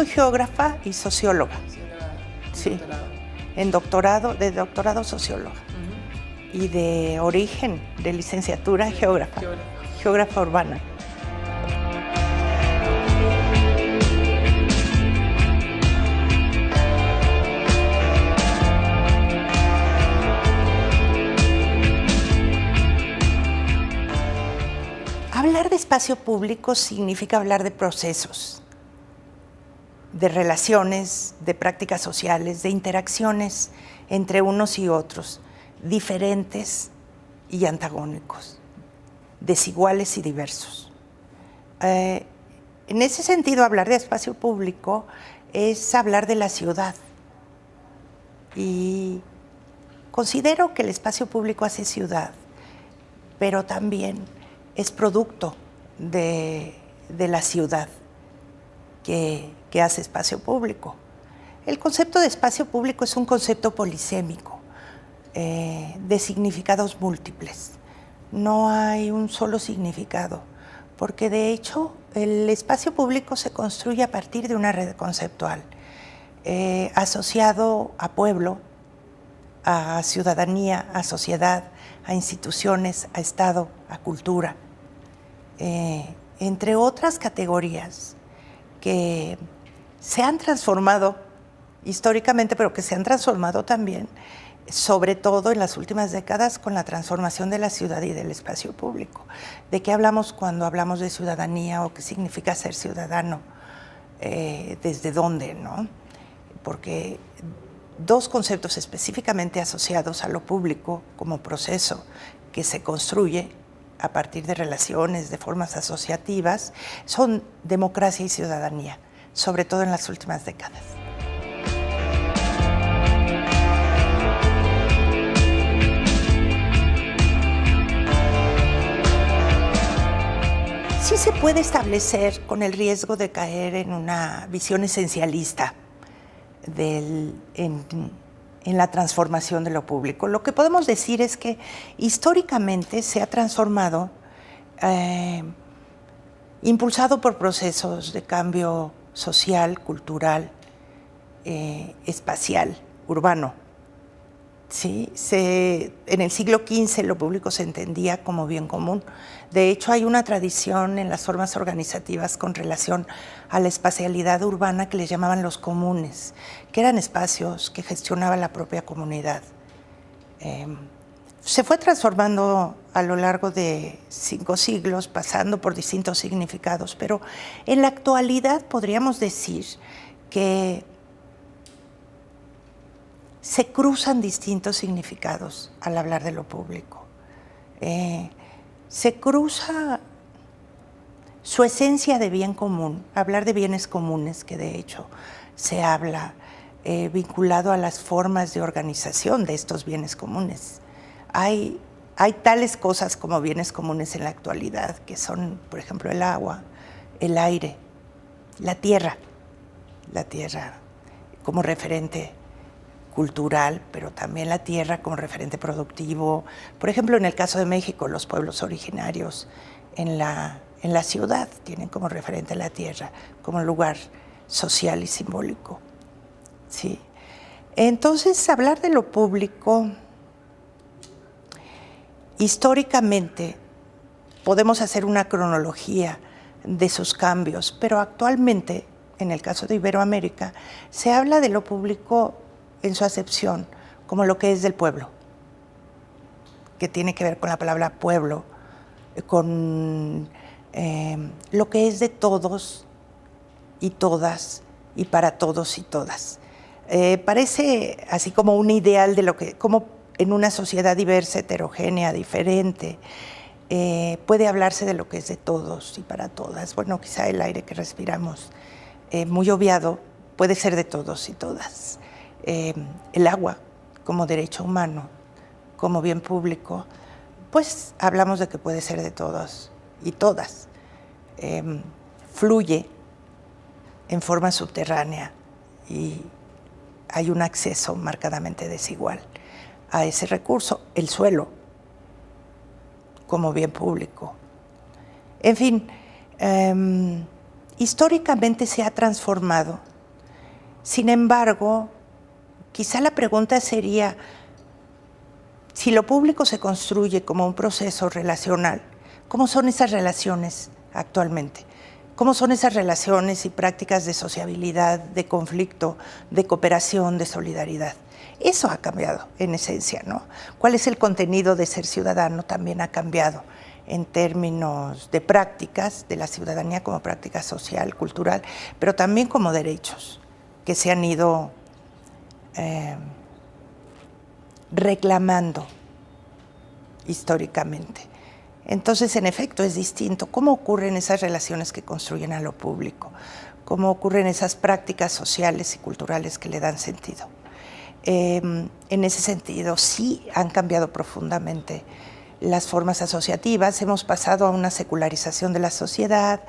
soy geógrafa y socióloga. Sí, de doctorado socióloga. Y de origen, de licenciatura geógrafa urbana. Hablar de espacio público significa hablar de procesos, de relaciones, de prácticas sociales, de interacciones entre unos y otros, diferentes y antagónicos, desiguales y diversos. En ese sentido, hablar de espacio público es hablar de la ciudad. Y considero que el espacio público hace ciudad, pero también es producto de la ciudad que hace espacio público. El concepto de espacio público es un concepto polisémico, de significados múltiples. No hay un solo significado, porque de hecho el espacio público se construye a partir de una red conceptual, asociado a pueblo, a ciudadanía, a sociedad, a instituciones, a Estado, a cultura, entre otras categorías que se han transformado históricamente, pero que se han transformado también, sobre todo en las últimas décadas, con la transformación de la ciudad y del espacio público. ¿De qué hablamos cuando hablamos de ciudadanía o qué significa ser ciudadano? ¿Desde dónde, no? Porque dos conceptos específicamente asociados a lo público como proceso que se construye a partir de relaciones, de formas asociativas, son democracia y ciudadanía, sobre todo en las últimas décadas. Sí se puede establecer con el riesgo de caer en una visión esencialista en la transformación de lo público. Lo que podemos decir es que históricamente se ha transformado, impulsado por procesos de cambio social, cultural, espacial, urbano. ¿Sí? En el siglo XV lo público se entendía como bien común. De hecho, hay una tradición en las formas organizativas con relación a la espacialidad urbana que les llamaban los comunes, que eran espacios que gestionaba la propia comunidad. Se fue transformando a lo largo de 5 siglos, pasando por distintos significados, pero en la actualidad podríamos decir que se cruzan distintos significados al hablar de lo público. Se cruza su esencia de bien común, hablar de bienes comunes, que de hecho se habla vinculado a las formas de organización de estos bienes comunes. Hay tales cosas como bienes comunes en la actualidad, que son, por ejemplo, el agua, el aire, la tierra como referente cultural, pero también la tierra como referente productivo. Por ejemplo, en el caso de México, los pueblos originarios en la ciudad tienen como referente la tierra, como lugar social y simbólico. ¿Sí? Entonces, hablar de lo público, históricamente, podemos hacer una cronología de sus cambios, pero actualmente, en el caso de Iberoamérica, se habla de lo público en su acepción como lo que es del pueblo, que tiene que ver con la palabra pueblo, con lo que es de todos y todas y para todos y todas. Parece así como un ideal de lo que, como en una sociedad diversa, heterogénea, diferente, puede hablarse de lo que es de todos y para todas. Bueno, quizá el aire que respiramos, muy obviado, puede ser de todos y todas. El agua como derecho humano, como bien público, pues hablamos de que puede ser de todos y todas. Fluye en forma subterránea y hay un acceso marcadamente desigual a ese recurso, el suelo, como bien público. En fin, históricamente se ha transformado Sin embargo, quizá la pregunta sería, si lo público se construye como un proceso relacional, ¿cómo son esas relaciones actualmente? ¿Cómo son esas relaciones y prácticas de sociabilidad, de conflicto, de cooperación, de solidaridad? Eso ha cambiado en esencia, ¿no? ¿Cuál es el contenido de ser ciudadano? También ha cambiado en términos de prácticas de la ciudadanía como práctica social, cultural, pero también como derechos que se han ido reclamando históricamente. Entonces, en efecto, es distinto. ¿Cómo ocurren esas relaciones que construyen a lo público? ¿Cómo ocurren esas prácticas sociales y culturales que le dan sentido? En ese sentido, sí han cambiado profundamente las formas asociativas. Hemos pasado a una secularización de la sociedad,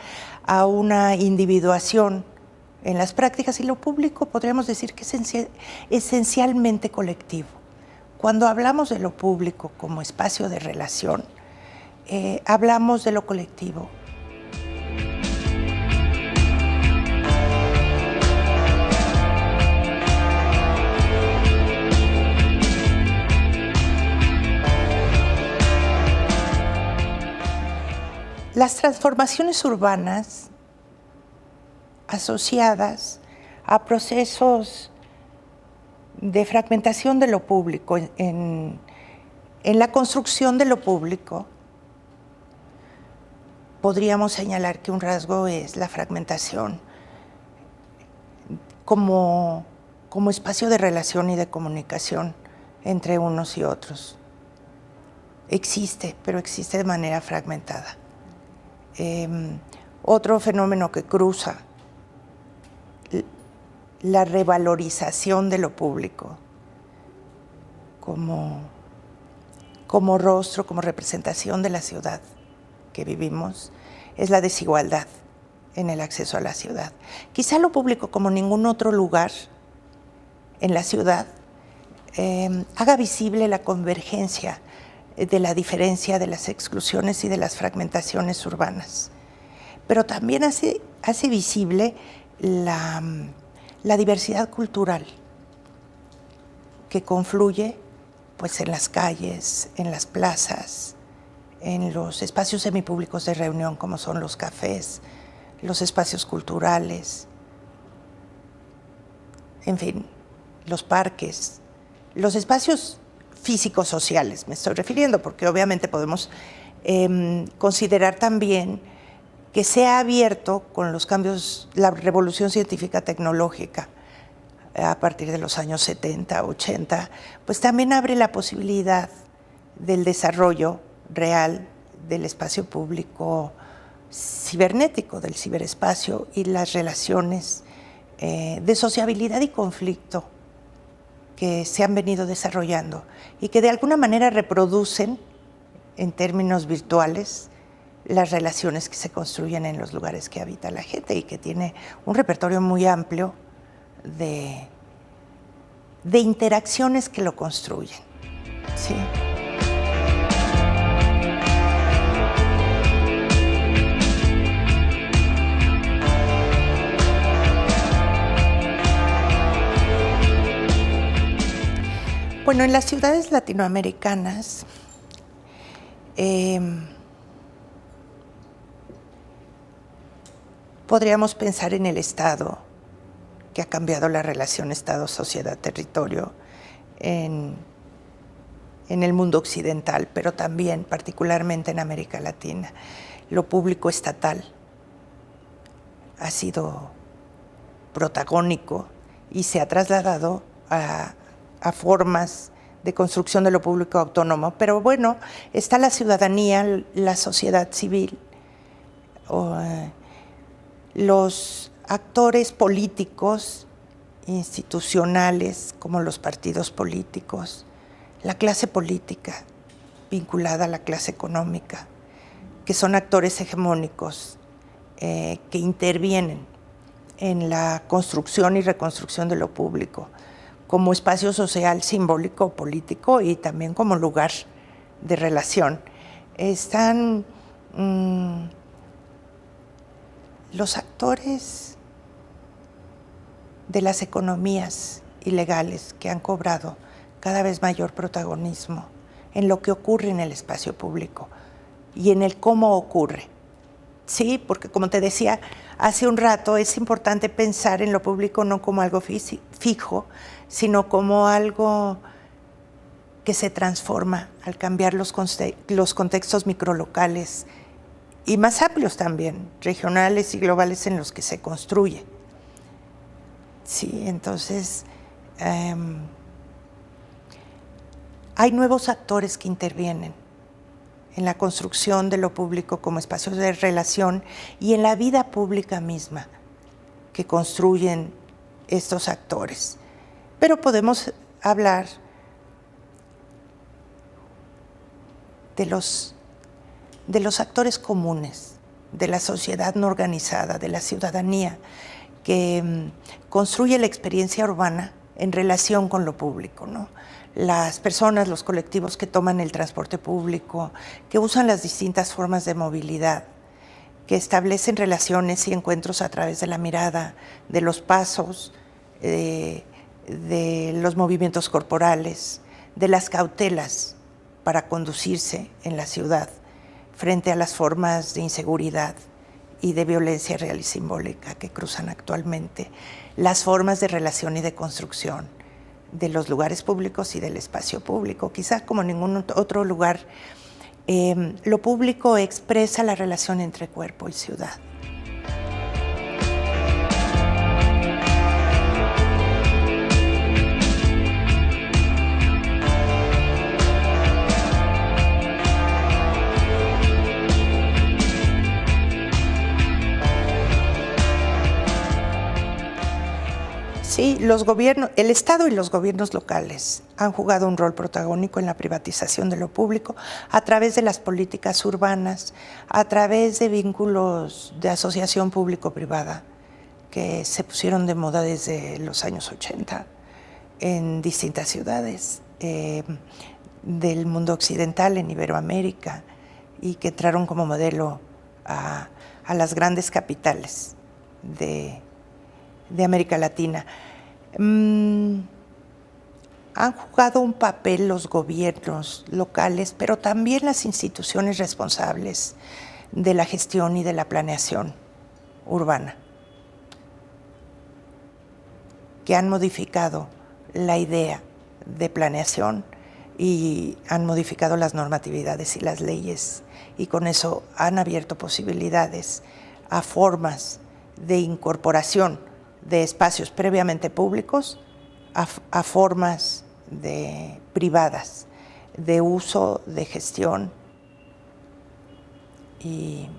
a una individuación en las prácticas, y lo público podríamos decir que es esencialmente colectivo. Cuando hablamos de lo público como espacio de relación, hablamos de lo colectivo. Las transformaciones urbanas asociadas a procesos de fragmentación de lo público, en la construcción de lo público, podríamos señalar que un rasgo es la fragmentación como espacio de relación y de comunicación entre unos y otros. Existe, pero existe de manera fragmentada. Otro fenómeno que cruza la revalorización de lo público como rostro, como representación de la ciudad que vivimos, es la desigualdad en el acceso a la ciudad. Quizá lo público, como ningún otro lugar en la ciudad, haga visible la convergencia de la diferencia, de las exclusiones y de las fragmentaciones urbanas. Pero también hace visible la diversidad cultural que confluye pues, en las calles, en las plazas, en los espacios semipúblicos de reunión como son los cafés, los espacios culturales, en fin, los parques, los espacios físicos sociales, me estoy refiriendo, porque obviamente podemos considerar también que se ha abierto con los cambios, la revolución científica tecnológica a partir de los años 70, 80, pues también abre la posibilidad del desarrollo real del espacio público cibernético, del ciberespacio y las relaciones de sociabilidad y conflicto que se han venido desarrollando y que de alguna manera reproducen en términos virtuales las relaciones que se construyen en los lugares que habita la gente y que tiene un repertorio muy amplio de interacciones que lo construyen. ¿Sí? Bueno, en las ciudades latinoamericanas podríamos pensar en el Estado, que ha cambiado la relación Estado, sociedad, territorio en el mundo occidental, pero también particularmente en América Latina. Lo público estatal ha sido protagónico y se ha trasladado a formas de construcción de lo público autónomo. Pero bueno, está la ciudadanía, la sociedad civil, los actores políticos, institucionales, como los partidos políticos, la clase política vinculada a la clase económica, que son actores hegemónicos que intervienen en la construcción y reconstrucción de lo público, como espacio social, simbólico, político y también como lugar de relación. Están los actores de las economías ilegales que han cobrado cada vez mayor protagonismo en lo que ocurre en el espacio público y en el cómo ocurre. Sí, porque como te decía hace un rato, es importante pensar en lo público no como algo fijo, sino como algo que se transforma al cambiar los contextos microlocales y más amplios también, regionales y globales en los que se construye. Sí, entonces hay nuevos actores que intervienen en la construcción de lo público como espacios de relación y en la vida pública misma que construyen estos actores. Pero podemos hablar de los actores comunes, de la sociedad no organizada, de la ciudadanía, que construye la experiencia urbana en relación con lo público, ¿no? Las personas, los colectivos que toman el transporte público, que usan las distintas formas de movilidad, que establecen relaciones y encuentros a través de la mirada, de los pasos, de los movimientos corporales, de las cautelas para conducirse en la ciudad frente a las formas de inseguridad y de violencia real y simbólica que cruzan actualmente, las formas de relación y de construcción de los lugares públicos y del espacio público. Quizás como ningún otro lugar, lo público expresa la relación entre cuerpo y ciudad. Sí, el Estado y los gobiernos locales han jugado un rol protagónico en la privatización de lo público a través de las políticas urbanas, a través de vínculos de asociación público-privada que se pusieron de moda desde los años 80 en distintas ciudades del mundo occidental, en Iberoamérica, y que entraron como modelo a las grandes capitales de América Latina. Han jugado un papel los gobiernos locales, pero también las instituciones responsables de la gestión y de la planeación urbana, que han modificado la idea de planeación y han modificado las normatividades y las leyes, y con eso han abierto posibilidades a formas de incorporación de espacios previamente públicos a formas privadas de uso, de gestión y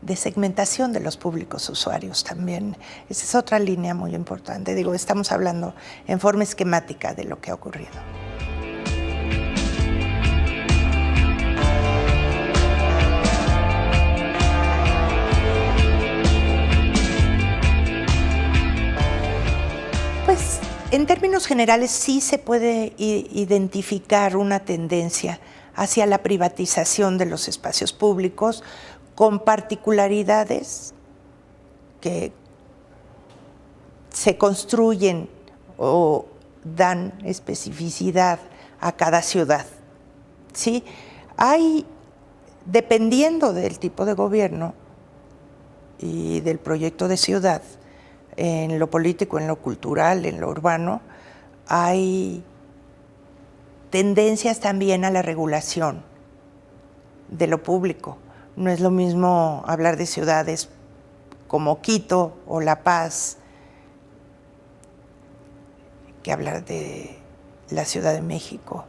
de segmentación de los públicos usuarios también. Esa es otra línea muy importante. Digo, estamos hablando en forma esquemática de lo que ha ocurrido. Pues, en términos generales, sí se puede identificar una tendencia hacia la privatización de los espacios públicos, con particularidades que se construyen o dan especificidad a cada ciudad, ¿sí? Hay, dependiendo del tipo de gobierno y del proyecto de ciudad, en lo político, en lo cultural, en lo urbano, hay tendencias también a la regulación de lo público. No es lo mismo hablar de ciudades como Quito o La Paz que hablar de la Ciudad de México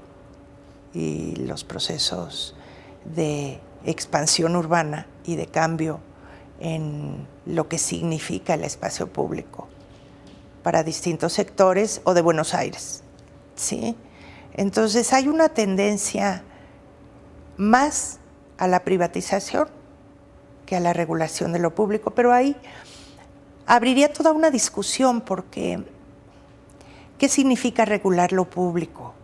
y los procesos de expansión urbana y de cambio en lo que significa el espacio público para distintos sectores, o de Buenos Aires, ¿sí? Entonces hay una tendencia más a la privatización que a la regulación de lo público, pero ahí abriría toda una discusión, porque ¿qué significa regular lo público?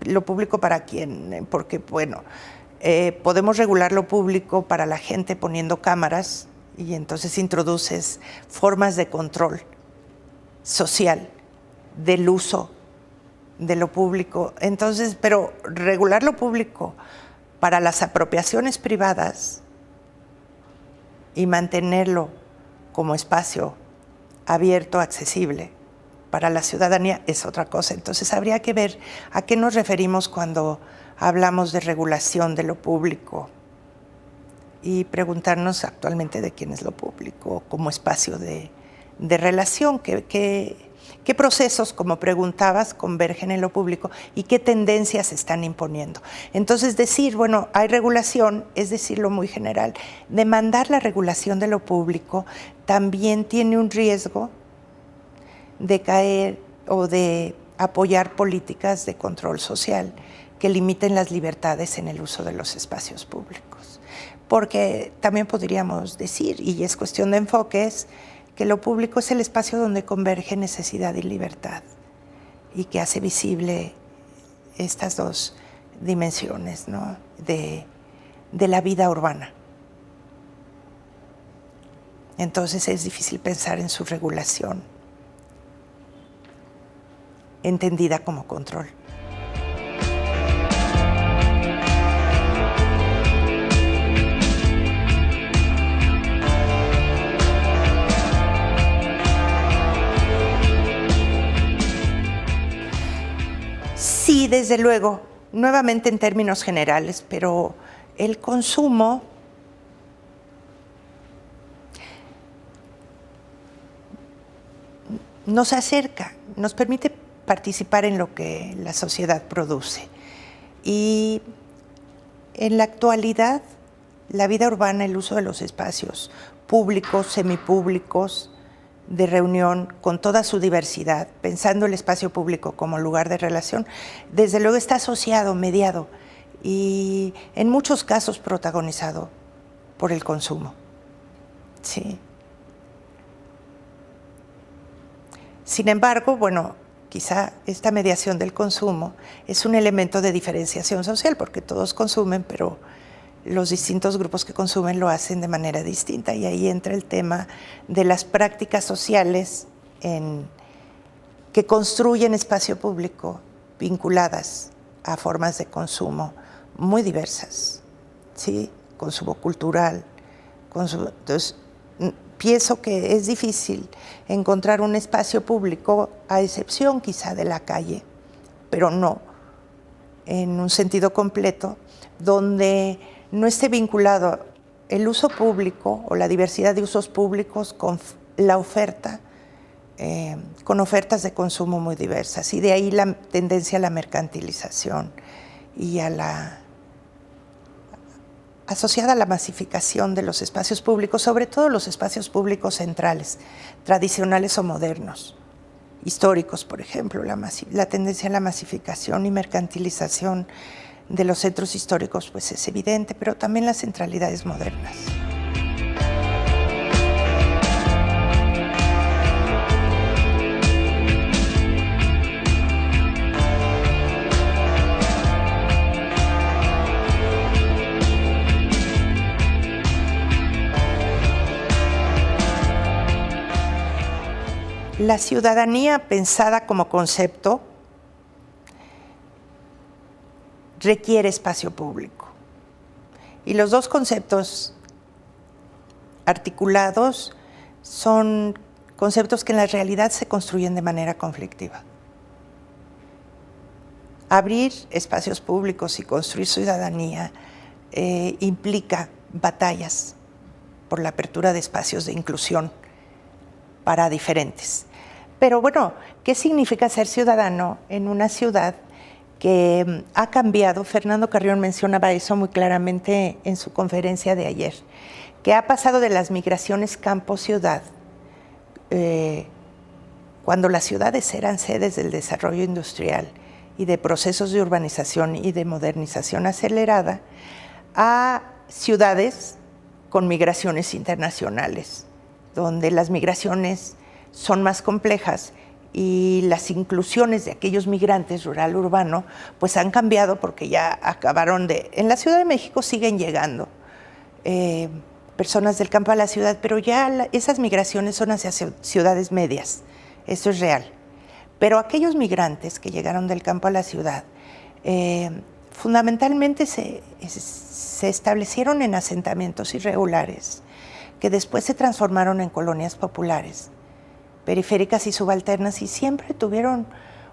¿Lo público para quién? Porque, bueno, podemos regular lo público para la gente poniendo cámaras, y entonces introduces formas de control social del uso de lo público. Entonces, pero regular lo público para las apropiaciones privadas y mantenerlo como espacio abierto, accesible para la ciudadanía es otra cosa. Entonces habría que ver a qué nos referimos cuando hablamos de regulación de lo público y preguntarnos actualmente de quién es lo público como espacio de relación, qué procesos, como preguntabas, convergen en lo público y qué tendencias se están imponiendo. Entonces decir, bueno, hay regulación, es decirlo muy general. Demandar la regulación de lo público también tiene un riesgo de caer o de apoyar políticas de control social que limiten las libertades en el uso de los espacios públicos. Porque también podríamos decir, y es cuestión de enfoques, que lo público es el espacio donde converge necesidad y libertad y que hace visible estas dos dimensiones, ¿no?, de la vida urbana. Entonces es difícil pensar en su regulación, entendida como control. Sí, desde luego, nuevamente en términos generales, pero el consumo nos acerca, nos permite participar en lo que la sociedad produce. Y en la actualidad, la vida urbana, el uso de los espacios públicos, semipúblicos, de reunión con toda su diversidad, pensando el espacio público como lugar de relación, desde luego está asociado, mediado y en muchos casos protagonizado por el consumo. Sí. Sin embargo, bueno, quizá esta mediación del consumo es un elemento de diferenciación social, porque todos consumen, pero los distintos grupos que consumen lo hacen de manera distinta, y ahí entra el tema de las prácticas sociales que construyen espacio público vinculadas a formas de consumo muy diversas, ¿sí? Consumo cultural, entonces pienso que es difícil encontrar un espacio público, a excepción quizá de la calle, pero no en un sentido completo, donde no esté vinculado el uso público o la diversidad de usos públicos con la oferta, con ofertas de consumo muy diversas. Y de ahí la tendencia a la mercantilización y asociada a la masificación de los espacios públicos, sobre todo los espacios públicos centrales, tradicionales o modernos, históricos, por ejemplo, la tendencia a la masificación y mercantilización de los centros históricos pues es evidente, pero también las centralidades modernas. La ciudadanía pensada como concepto requiere espacio público. Y los dos conceptos articulados son conceptos que en la realidad se construyen de manera conflictiva. Abrir espacios públicos y construir ciudadanía implica batallas por la apertura de espacios de inclusión para diferentes. Pero bueno, ¿qué significa ser ciudadano en una ciudad que ha cambiado? Fernando Carrión mencionaba eso muy claramente en su conferencia de ayer, que ha pasado de las migraciones campo-ciudad, cuando las ciudades eran sedes del desarrollo industrial y de procesos de urbanización y de modernización acelerada, a ciudades con migraciones internacionales, donde las migraciones son más complejas y las inclusiones de aquellos migrantes rural-urbano pues han cambiado, porque ya acabaron en la Ciudad de México siguen llegando personas del campo a la ciudad, pero ya esas migraciones son hacia ciudades medias, eso es real. Pero aquellos migrantes que llegaron del campo a la ciudad, fundamentalmente se establecieron en asentamientos irregulares, que después se transformaron en colonias populares, periféricas y subalternas, y siempre tuvieron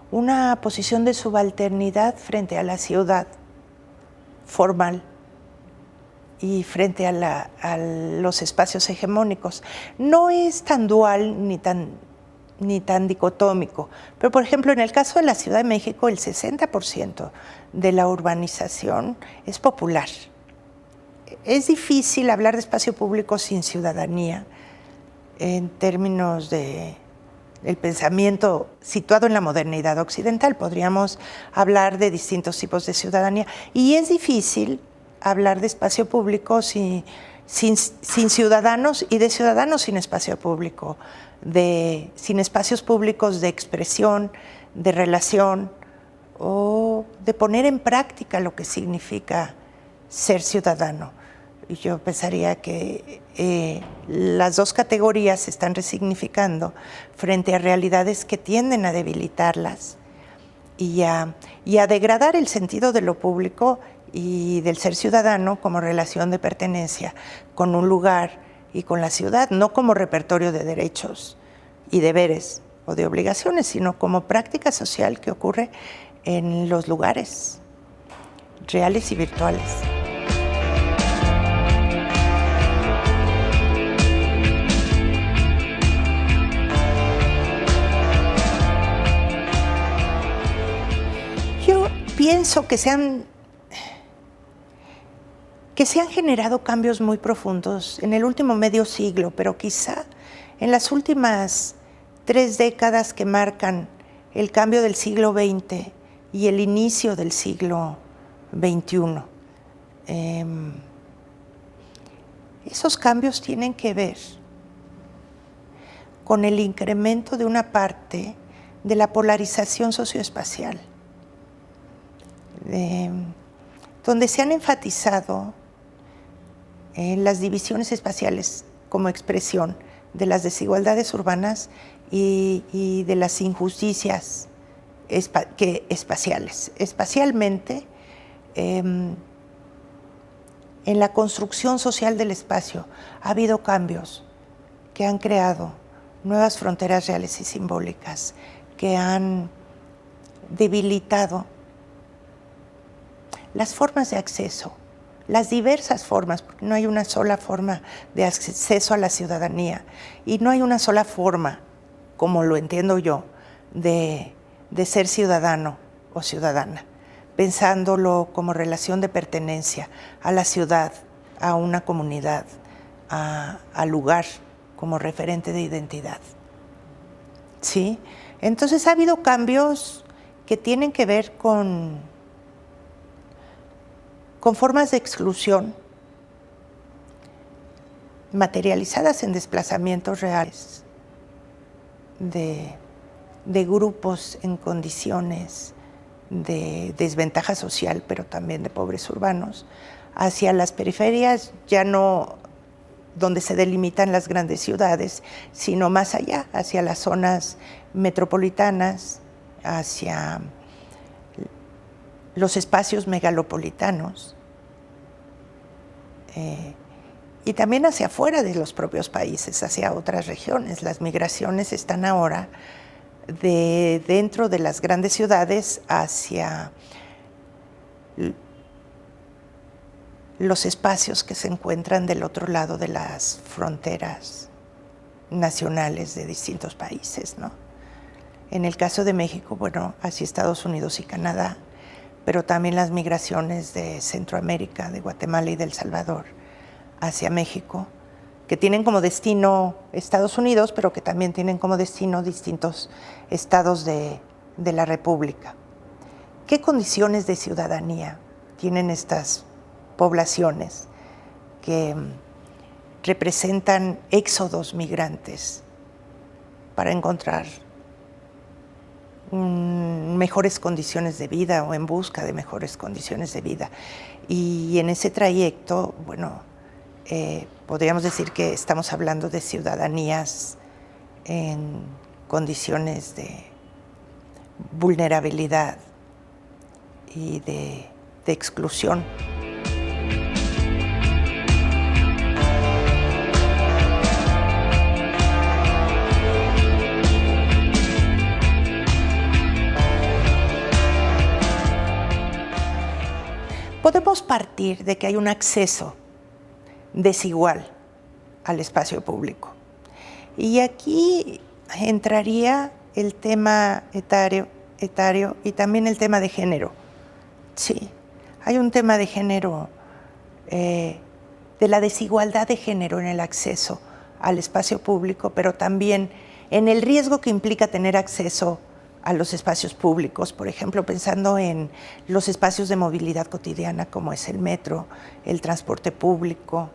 una posición de subalternidad frente a la ciudad formal y frente a los espacios hegemónicos. No es tan dual ni tan dicotómico, pero por ejemplo en el caso de la Ciudad de México el 60% de la urbanización es popular. Es difícil hablar de espacio público sin ciudadanía en términos del pensamiento situado en la modernidad occidental. Podríamos hablar de distintos tipos de ciudadanía y es difícil hablar de espacio público sin ciudadanos y de ciudadanos sin espacio público, sin espacios públicos de expresión, de relación o de poner en práctica lo que significa ser ciudadano. Y yo pensaría que las dos categorías se están resignificando frente a realidades que tienden a debilitarlas y a degradar el sentido de lo público y del ser ciudadano como relación de pertenencia con un lugar y con la ciudad, no como repertorio de derechos y deberes o de obligaciones, sino como práctica social que ocurre en los lugares reales y virtuales. Yo pienso que se han generado cambios muy profundos en el último medio siglo, pero quizá en las últimas 3 décadas que marcan el cambio del siglo XX y el inicio del siglo XXI. Esos cambios tienen que ver con el incremento de una parte de la polarización socioespacial, donde se han enfatizado las divisiones espaciales como expresión de las desigualdades urbanas y de las injusticias espaciales. Espacialmente, en la construcción social del espacio ha habido cambios que han creado nuevas fronteras reales y simbólicas, que han debilitado las formas de acceso, las diversas formas, porque no hay una sola forma de acceso a la ciudadanía y no hay una sola forma, como lo entiendo yo, de ser ciudadano o ciudadana, pensándolo como relación de pertenencia a la ciudad, a una comunidad, al lugar como referente de identidad. ¿Sí? Entonces ha habido cambios que tienen que ver con formas de exclusión materializadas en desplazamientos reales de grupos en condiciones de desventaja social, pero también de pobres urbanos, hacia las periferias, ya no donde se delimitan las grandes ciudades, sino más allá, hacia las zonas metropolitanas, hacia los espacios megalopolitanos y también hacia afuera de los propios países, hacia otras regiones. Las migraciones están ahora de dentro de las grandes ciudades hacia los espacios que se encuentran del otro lado de las fronteras nacionales de distintos países, ¿no? En el caso de México, bueno, hacia Estados Unidos y Canadá, pero también las migraciones de Centroamérica, de Guatemala y de El Salvador hacia México, que tienen como destino Estados Unidos, pero que también tienen como destino distintos estados de la República. ¿Qué condiciones de ciudadanía tienen estas poblaciones que representan éxodos migrantes para encontrar mejores condiciones de vida o en busca de mejores condiciones de vida? Y en ese trayecto, bueno, podríamos decir que estamos hablando de ciudadanías condiciones de vulnerabilidad y de exclusión. Podemos partir de que hay un acceso desigual al espacio público. Y aquí entraría el tema etario y también el tema de género. Sí, hay un tema de género, de la desigualdad de género en el acceso al espacio público, pero también en el riesgo que implica tener acceso a los espacios públicos, por ejemplo, pensando en los espacios de movilidad cotidiana como es el metro, el transporte público,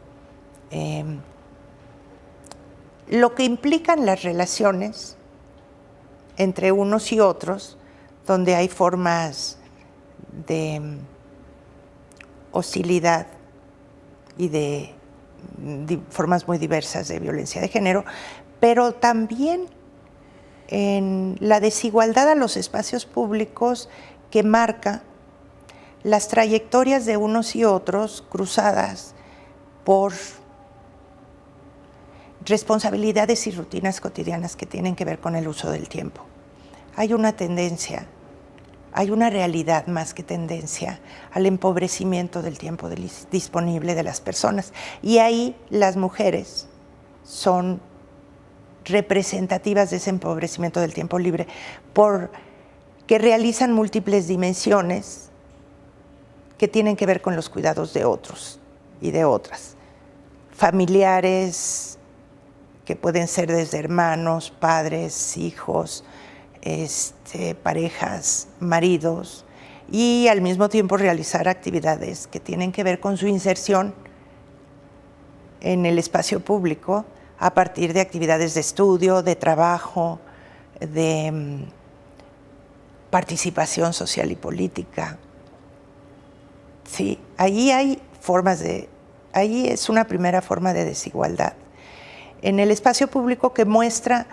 lo que implican las relaciones entre unos y otros, donde hay formas de hostilidad y de formas muy diversas de violencia de género, pero también en la desigualdad a los espacios públicos que marca las trayectorias de unos y otros cruzadas por responsabilidades y rutinas cotidianas que tienen que ver con el uso del tiempo. Hay una tendencia, hay una realidad más que tendencia al empobrecimiento del tiempo disponible de las personas. Y ahí las mujeres son representativas de ese empobrecimiento del tiempo libre, porque realizan múltiples dimensiones que tienen que ver con los cuidados de otros y de otras. Familiares, que pueden ser desde hermanos, padres, hijos, parejas, maridos, y al mismo tiempo realizar actividades que tienen que ver con su inserción en el espacio público a partir de actividades de estudio, de trabajo, de participación social y política. Sí, ahí es una primera forma de desigualdad. En el espacio público que muestra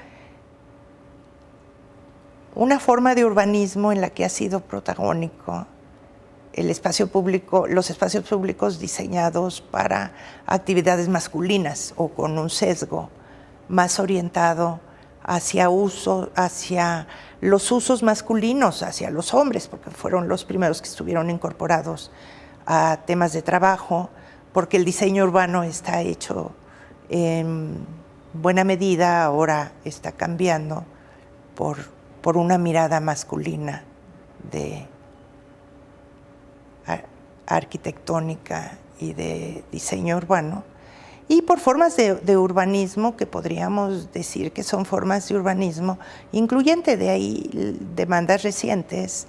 una forma de urbanismo en la que ha sido protagónico el espacio público, los espacios públicos diseñados para actividades masculinas o con un sesgo más orientado hacia los usos masculinos, hacia los hombres, porque fueron los primeros que estuvieron incorporados a temas de trabajo, porque el diseño urbano está hecho en buena medida, ahora está cambiando por una mirada masculina de arquitectónica y de diseño urbano, y por formas de urbanismo que podríamos decir que son formas de urbanismo incluyente. De ahí demandas recientes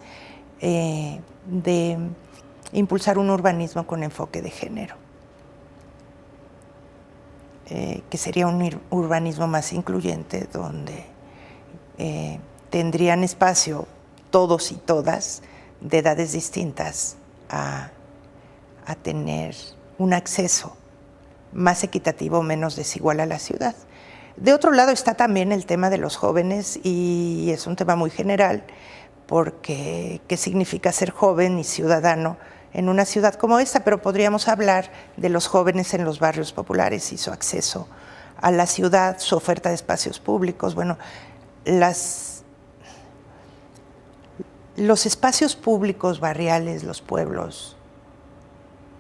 de impulsar un urbanismo con enfoque de género, que sería un urbanismo más incluyente, donde tendrían espacio todos y todas de edades distintas a tener un acceso más equitativo, menos desigual a la ciudad. De otro lado está también el tema de los jóvenes, y es un tema muy general, porque ¿qué significa ser joven y ciudadano en una ciudad como esta? Pero podríamos hablar de los jóvenes en los barrios populares y su acceso a la ciudad, su oferta de espacios públicos. Bueno, los espacios públicos barriales, los pueblos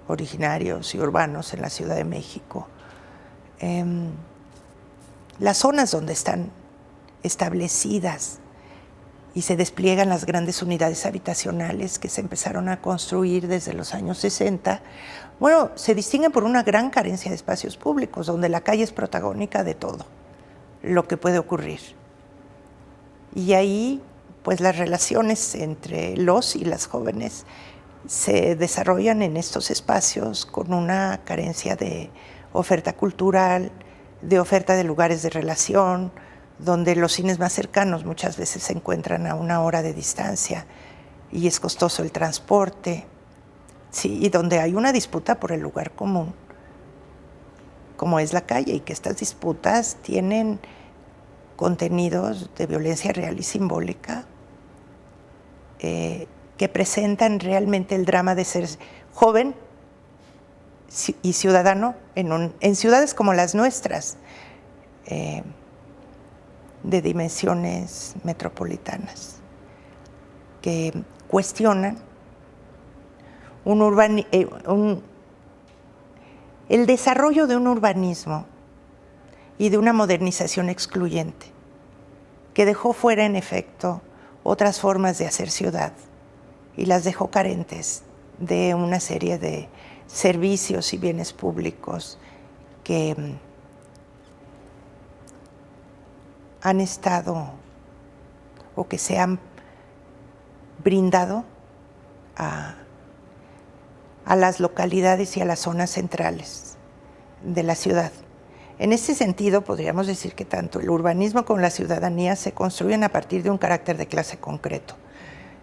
originarios y urbanos en la Ciudad de México, las zonas donde están establecidas y se despliegan las grandes unidades habitacionales que se empezaron a construir desde los años 60, bueno, se distinguen por una gran carencia de espacios públicos, donde la calle es protagónica de todo lo que puede ocurrir. Y ahí, pues las relaciones entre los y las jóvenes se desarrollan en estos espacios con una carencia de oferta cultural, de oferta de lugares de relación, donde los cines más cercanos muchas veces se encuentran a 1 hora de distancia y es costoso el transporte, sí, y donde hay una disputa por el lugar común, como es la calle, y que estas disputas tienen contenidos de violencia real y simbólica que presentan realmente el drama de ser joven y ciudadano en ciudades como las nuestras, de dimensiones metropolitanas, que cuestionan el desarrollo de un urbanismo y de una modernización excluyente, que dejó fuera, en efecto, otras formas de hacer ciudad y las dejó carentes de una serie de servicios y bienes públicos que han estado o que se han brindado a las localidades y a las zonas centrales de la ciudad. En ese sentido, podríamos decir que tanto el urbanismo como la ciudadanía se construyen a partir de un carácter de clase concreto.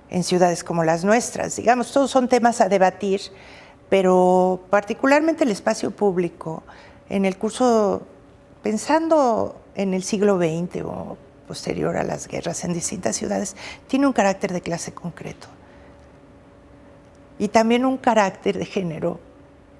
En ciudades como las nuestras, digamos, todos son temas a debatir, pero particularmente el espacio público, en el curso, pensando en el siglo XX o posterior a las guerras en distintas ciudades, tiene un carácter de clase concreto. Y también un carácter de género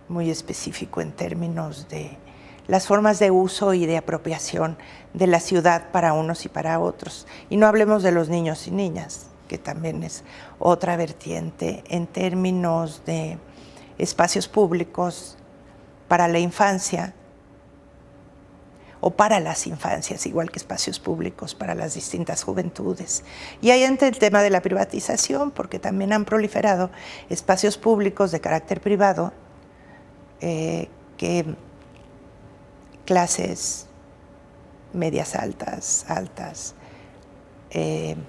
muy específico en términos de las formas de uso y de apropiación de la ciudad para unos y para otros. Y no hablemos de los niños y niñas, que también es otra vertiente en términos de espacios públicos para la infancia o para las infancias, igual que espacios públicos para las distintas juventudes. Y ahí entra el tema de la privatización, porque también han proliferado espacios públicos de carácter privado que clases medias altas, en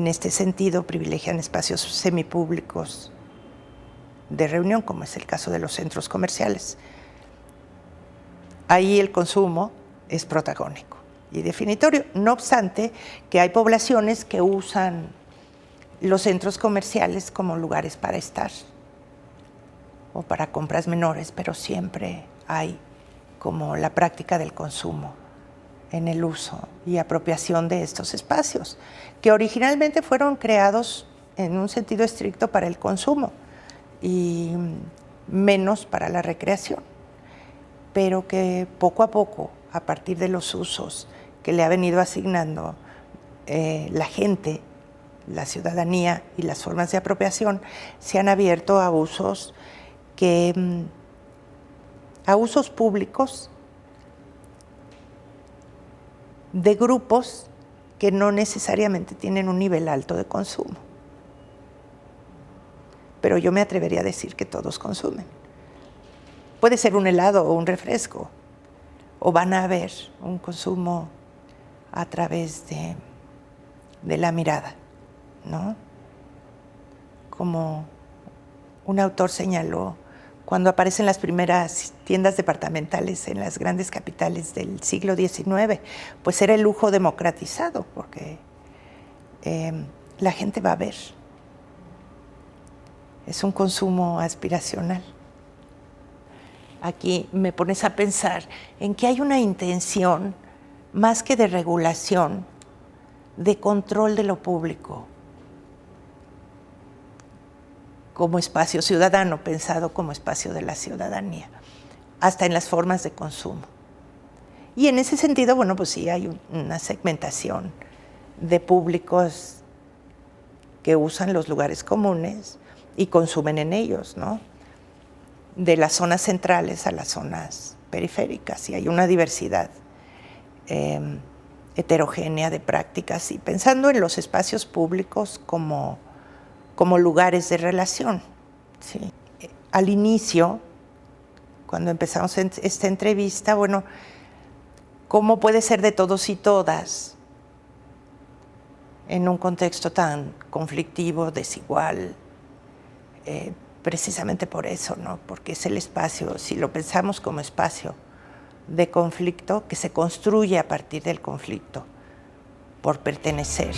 este sentido privilegian espacios semipúblicos de reunión, como es el caso de los centros comerciales. Ahí el consumo es protagónico y definitorio. No obstante, que hay poblaciones que usan los centros comerciales como lugares para estar o para compras menores, pero siempre hay como la práctica del consumo en el uso y apropiación de estos espacios, que originalmente fueron creados en un sentido estricto para el consumo y menos para la recreación, pero que poco a poco, a partir de los usos que le ha venido asignando la gente, la ciudadanía y las formas de apropiación, se han abierto a usos públicos de grupos que no necesariamente tienen un nivel alto de consumo. Pero yo me atrevería a decir que todos consumen. Puede ser un helado o un refresco, o van a haber un consumo a través de la mirada, ¿no? Como un autor señaló, cuando aparecen las primeras tiendas departamentales en las grandes capitales del siglo XIX, pues era el lujo democratizado, porque la gente va a ver. Es un consumo aspiracional. Aquí me pones a pensar en que hay una intención, más que de regulación, de control de lo público, como espacio ciudadano, pensado como espacio de la ciudadanía, hasta en las formas de consumo. Y en ese sentido, bueno, pues sí hay una segmentación de públicos que usan los lugares comunes y consumen en ellos, ¿no? De las zonas centrales a las zonas periféricas, y hay una diversidad heterogénea de prácticas, y pensando en los espacios públicos como lugares de relación, ¿sí? Al inicio, cuando empezamos esta entrevista, bueno, ¿cómo puede ser de todos y todas en un contexto tan conflictivo, desigual? Precisamente por eso, ¿no? Porque es el espacio, si lo pensamos como espacio de conflicto, que se construye a partir del conflicto, por pertenecer.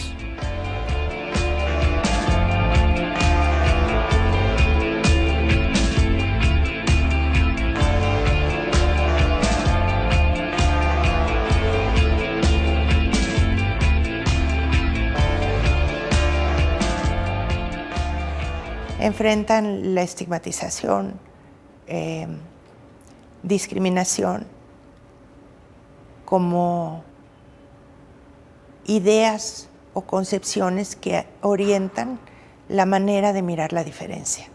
enfrentan la estigmatización, discriminación, como ideas o concepciones que orientan la manera de mirar la diferencia.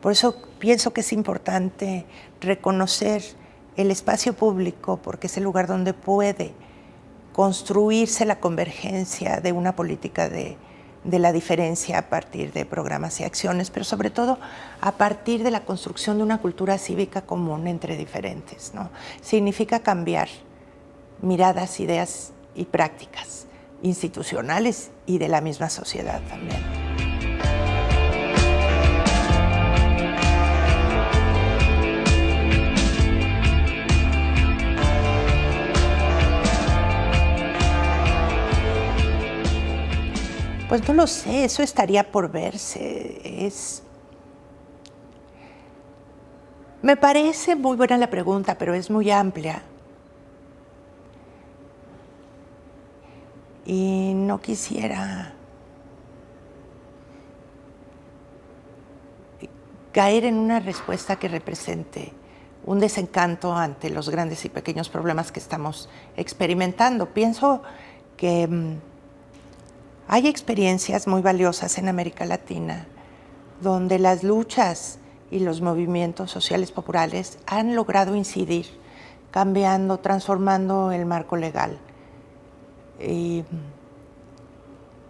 Por eso pienso que es importante reconocer el espacio público, porque es el lugar donde puede construirse la convergencia de una política de la diferencia a partir de programas y acciones, pero sobre todo a partir de la construcción de una cultura cívica común entre diferentes, ¿no? Significa cambiar miradas, ideas y prácticas institucionales y de la misma sociedad también. Pues no lo sé, eso estaría por verse. Me parece muy buena la pregunta, pero es muy amplia. Y no quisiera caer en una respuesta que represente un desencanto ante los grandes y pequeños problemas que estamos experimentando. Pienso que hay experiencias muy valiosas en América Latina donde las luchas y los movimientos sociales populares han logrado incidir, cambiando, transformando el marco legal. Y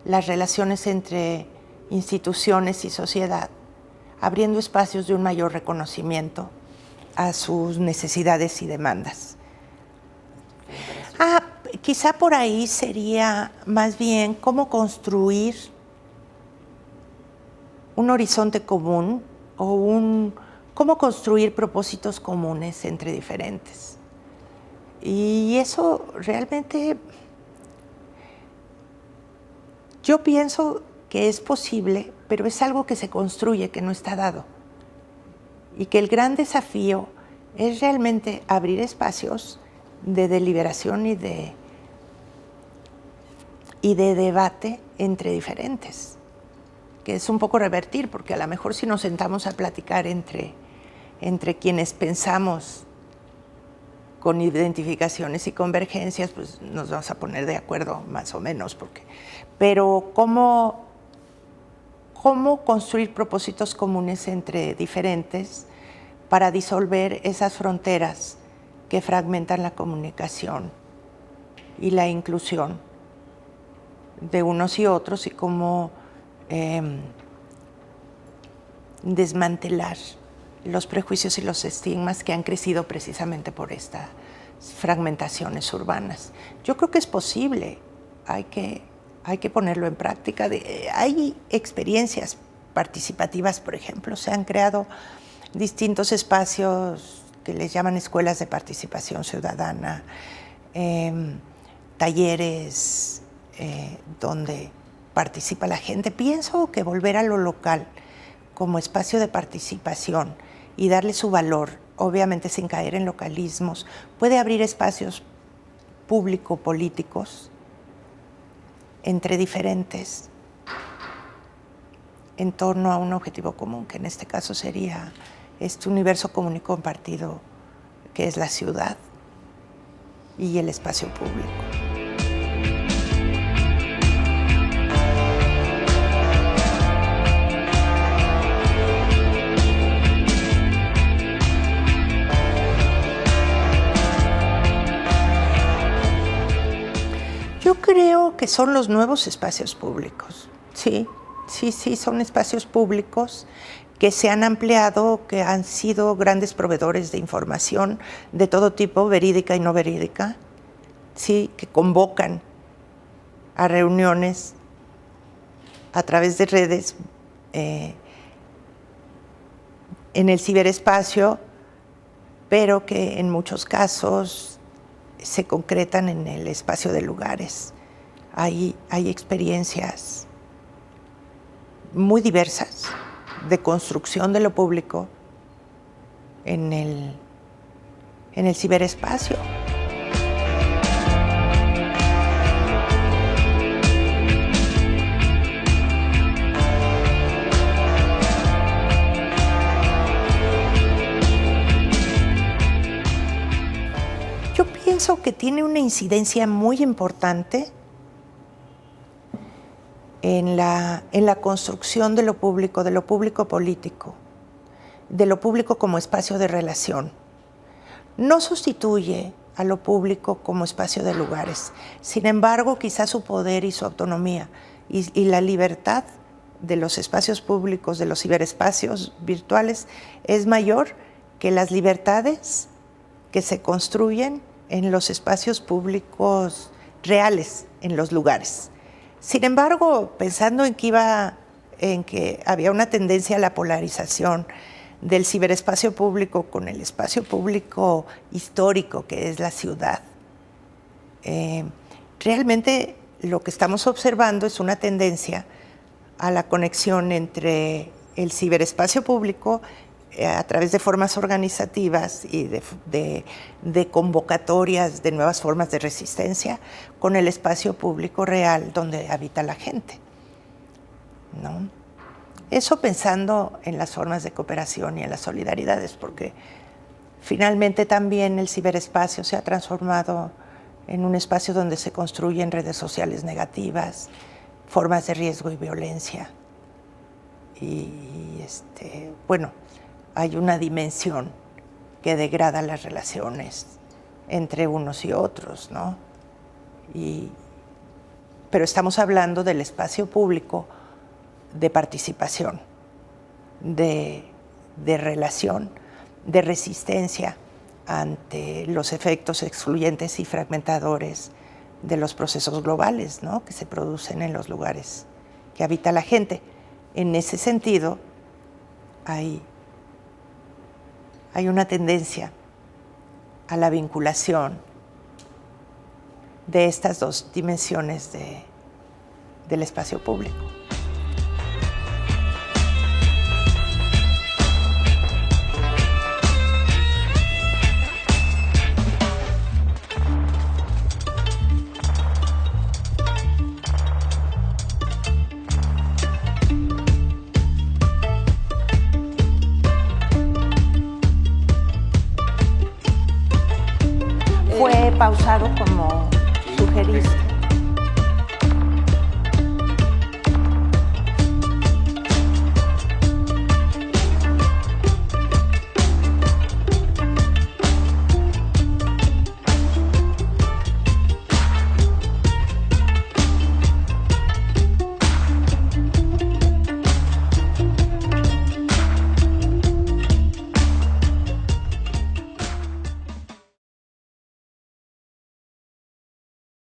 las relaciones entre instituciones y sociedad, abriendo espacios de un mayor reconocimiento a sus necesidades y demandas. Quizá por ahí sería más bien cómo construir un horizonte común o cómo construir propósitos comunes entre diferentes. Y eso realmente yo pienso que es posible, pero es algo que se construye, que no está dado. Y que el gran desafío es realmente abrir espacios de deliberación y de debate entre diferentes, que es un poco revertir, porque a lo mejor si nos sentamos a platicar entre quienes pensamos con identificaciones y convergencias, pues nos vamos a poner de acuerdo más o menos, pero ¿cómo construir propósitos comunes entre diferentes para disolver esas fronteras que fragmentan la comunicación y la inclusión de unos y otros, y cómo desmantelar los prejuicios y los estigmas que han crecido precisamente por estas fragmentaciones urbanas? Yo creo que es posible, hay que ponerlo en práctica. Hay experiencias participativas, por ejemplo, se han creado distintos espacios que les llaman escuelas de participación ciudadana, talleres donde participa la gente. Pienso que volver a lo local como espacio de participación y darle su valor, obviamente sin caer en localismos, puede abrir espacios público-políticos entre diferentes en torno a un objetivo común, que en este caso sería este universo común y compartido que es la ciudad y el espacio público. Yo creo que son los nuevos espacios públicos, sí, son espacios públicos que se han ampliado, que han sido grandes proveedores de información de todo tipo, verídica y no verídica, sí, que convocan a reuniones a través de redes en el ciberespacio, pero que en muchos casos se concretan en el espacio de lugares. Hay experiencias muy diversas de construcción de lo público en el ciberespacio. pienso que tiene una incidencia muy importante en la construcción de lo público político, de lo público como espacio de relación. No sustituye a lo público como espacio de lugares. Sin embargo, quizás su poder y su autonomía y la libertad de los espacios públicos, de los ciberespacios virtuales, es mayor que las libertades que se construyen en los espacios públicos reales, en los lugares. Sin embargo, pensando en que había una tendencia a la polarización del ciberespacio público con el espacio público histórico, que es la ciudad, realmente lo que estamos observando es una tendencia a la conexión entre el ciberespacio público a través de formas organizativas y de convocatorias de nuevas formas de resistencia con el espacio público real donde habita la gente, ¿no? Eso pensando en las formas de cooperación y en las solidaridades, porque finalmente también el ciberespacio se ha transformado en un espacio donde se construyen redes sociales negativas, formas de riesgo y violencia. Y bueno, hay una dimensión que degrada las relaciones entre unos y otros, ¿no? Pero estamos hablando del espacio público de participación, de relación, de resistencia ante los efectos excluyentes y fragmentadores de los procesos globales, ¿no?, que se producen en los lugares que habita la gente. En ese sentido, hay una tendencia a la vinculación de estas dos dimensiones del espacio público. Fue pausado como sugeriste.